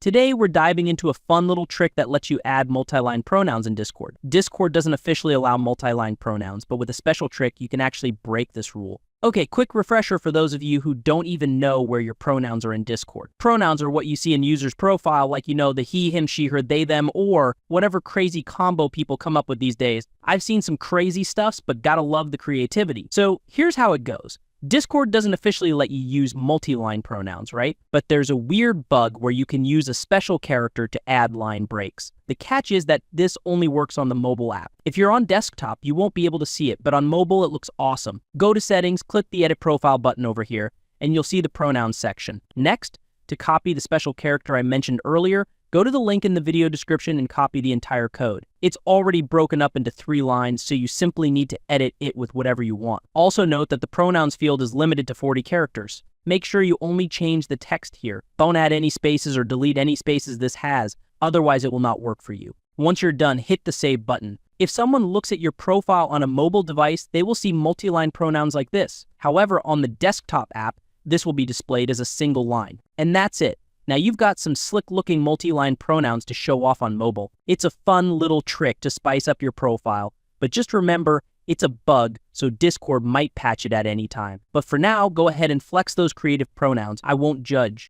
Today, we're diving into a fun little trick that lets you add multi-line pronouns in Discord. Discord doesn't officially allow multi-line pronouns, but with a special trick, you can actually break this rule. Okay, quick refresher for those of you who don't even know where your pronouns are in Discord. Pronouns are what you see in user's profile, like the he, him, she, her, they, them, or whatever crazy combo people come up with these days. I've seen some crazy stuffs, but gotta love the creativity. So here's how it goes. Discord doesn't officially let you use multi-line pronouns, right? But there's a weird bug where you can use a special character to add line breaks. The catch is that this only works on the mobile app. If you're on desktop, you won't be able to see it, but on mobile, it looks awesome. Go to Settings, click the Edit Profile button over here, and you'll see the Pronouns section. Next, to copy the special character I mentioned earlier, go to the link in the video description and copy the entire code. It's already broken up into 3 lines, so you simply need to edit it with whatever you want. Also note that the pronouns field is limited to 40 characters. Make sure you only change the text here. Don't add any spaces or delete any spaces this has, otherwise it will not work for you. Once you're done, hit the save button. If someone looks at your profile on a mobile device, they will see multi-line pronouns like this. However, on the desktop app, this will be displayed as a single line. And that's it. Now you've got some slick-looking multi-line pronouns to show off on mobile. It's a fun little trick to spice up your profile, but just remember, it's a bug, so Discord might patch it at any time. But for now, go ahead and flex those creative pronouns. I won't judge.